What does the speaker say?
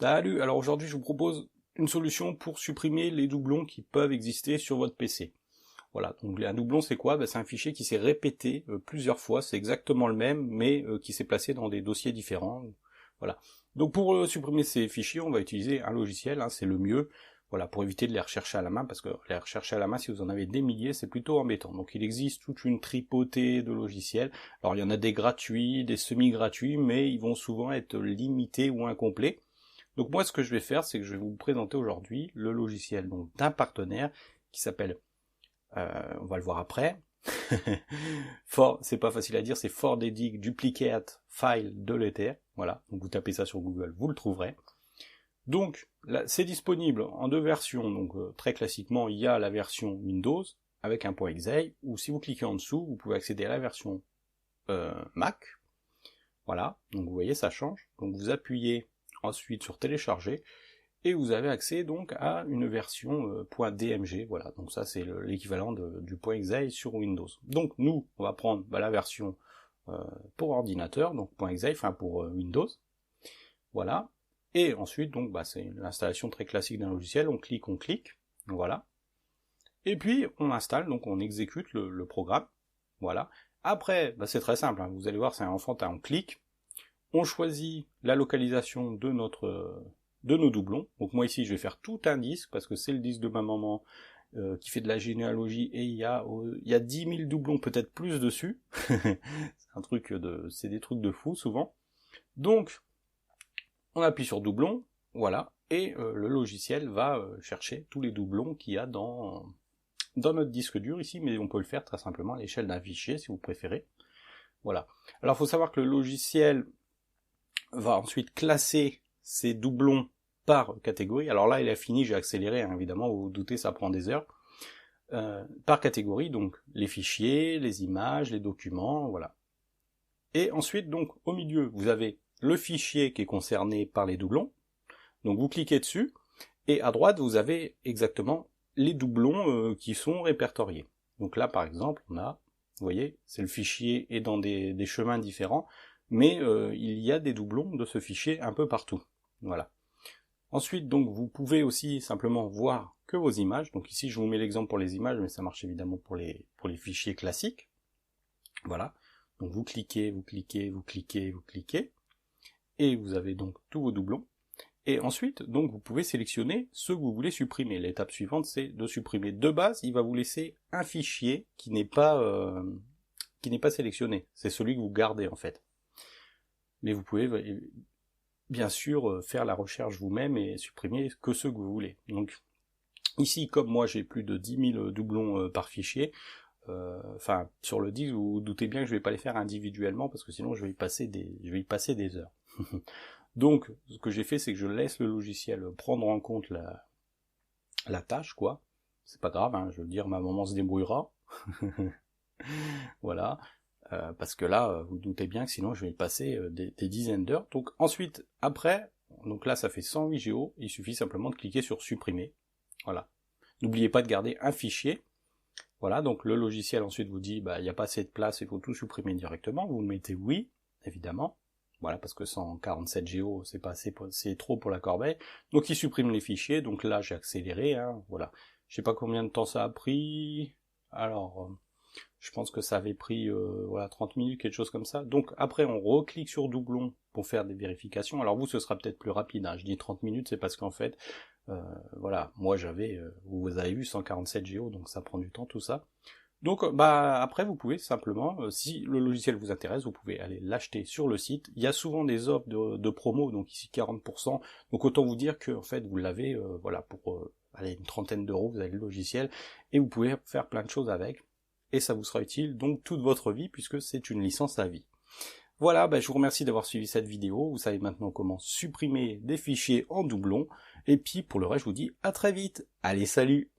Salut, alors aujourd'hui je vous propose une solution pour supprimer les doublons qui peuvent exister sur votre PC. Voilà, donc un doublon c'est quoi? C'est un fichier qui s'est répété plusieurs fois, c'est exactement le même, mais qui s'est placé dans des dossiers différents. Voilà. Donc pour supprimer ces fichiers, on va utiliser un logiciel, c'est le mieux, voilà, pour éviter de les rechercher à la main, parce que les rechercher à la main, si vous en avez des milliers, c'est plutôt embêtant. Donc il existe toute une tripotée de logiciels. Alors il y en a des gratuits, des semi-gratuits, mais ils vont souvent être limités ou incomplets. Donc moi ce que je vais faire, c'est que je vais vous présenter aujourd'hui le logiciel d'un partenaire qui s'appelle, on va le voir après, c'est pas facile à dire, c'est ForDedict Duplicate File Deleter, voilà, donc vous tapez ça sur Google, vous le trouverez. Donc là, c'est disponible en deux versions, donc très classiquement il y a la version Windows avec un .exe, ou si vous cliquez en dessous, vous pouvez accéder à la version Mac, voilà, donc vous voyez ça change, donc vous appuyez ensuite sur télécharger, et vous avez accès donc à une version .dmg, voilà, donc ça c'est l'équivalent du .exe sur Windows. Donc nous, on va prendre la version pour ordinateur, donc .exe, pour Windows, voilà, et ensuite donc c'est l'installation très classique d'un logiciel, on clique, voilà, et puis on installe, donc on exécute le programme, voilà. Après, c'est très simple, vous allez voir, c'est un enfantin, on clique, on choisit la localisation de nos doublons. Donc moi ici je vais faire tout un disque, parce que c'est le disque de ma maman qui fait de la généalogie, et il y a 10 000 doublons, peut-être plus dessus. C'est des trucs de fou souvent. Donc on appuie sur doublon, voilà, et le logiciel va chercher tous les doublons qu'il y a dans notre disque dur ici, mais on peut le faire très simplement à l'échelle d'un fichier si vous préférez. Voilà. Alors il faut savoir que le logiciel va ensuite classer ces doublons par catégorie. Alors là, il a fini, j'ai accéléré, évidemment, vous vous doutez, ça prend des heures. Par catégorie, donc les fichiers, les images, les documents, voilà. Et ensuite, donc, au milieu, vous avez le fichier qui est concerné par les doublons. Donc vous cliquez dessus, et à droite, vous avez exactement les doublons qui sont répertoriés. Donc là, par exemple, on a, vous voyez, c'est le fichier est dans des chemins différents, mais il y a des doublons de ce fichier un peu partout. Voilà. Ensuite, donc, vous pouvez aussi simplement voir que vos images. Donc ici, je vous mets l'exemple pour les images, mais ça marche évidemment pour les fichiers classiques. Voilà. Donc vous cliquez, et vous avez donc tous vos doublons. Et ensuite, donc, vous pouvez sélectionner ceux que vous voulez supprimer. L'étape suivante, c'est de supprimer. De base, il va vous laisser un fichier qui n'est pas sélectionné. C'est celui que vous gardez, en fait. Mais vous pouvez bien sûr faire la recherche vous-même et supprimer que ceux que vous voulez. Donc ici, comme moi j'ai plus de 10 000 doublons par fichier, sur le disque, vous vous doutez bien que je vais pas les faire individuellement, parce que sinon je vais y passer des heures. Donc ce que j'ai fait, c'est que je laisse le logiciel prendre en compte la tâche, quoi. C'est pas grave, je veux dire, ma maman se débrouillera. Voilà. Parce que là, vous doutez bien que sinon je vais y passer des dizaines d'heures. Donc ensuite, après, donc là ça fait 108 Go, il suffit simplement de cliquer sur supprimer. Voilà. N'oubliez pas de garder un fichier. Voilà, donc le logiciel ensuite vous dit, il n'y a pas assez de place, il faut tout supprimer directement. Vous mettez oui, évidemment. Voilà, parce que 147 Go, c'est pas assez, c'est trop pour la corbeille. Donc il supprime les fichiers, donc là j'ai accéléré, voilà. Je sais pas combien de temps ça a pris. Alors... je pense que ça avait pris 30 minutes, quelque chose comme ça. Donc après, on reclique sur doublon pour faire des vérifications. Alors vous, ce sera peut-être plus rapide. Je dis 30 minutes, c'est parce qu'en fait, moi j'avais, vous avez vu, 147 Go, donc ça prend du temps tout ça. Donc après, vous pouvez simplement, si le logiciel vous intéresse, vous pouvez aller l'acheter sur le site. Il y a souvent des offres de promo, donc ici 40%. Donc autant vous dire que en fait, vous l'avez, pour une trentaine d'euros, vous avez le logiciel, et vous pouvez faire plein de choses avec. Et ça vous sera utile donc toute votre vie, puisque c'est une licence à vie. Voilà, je vous remercie d'avoir suivi cette vidéo, vous savez maintenant comment supprimer des fichiers en doublon, et puis pour le reste je vous dis à très vite, allez salut!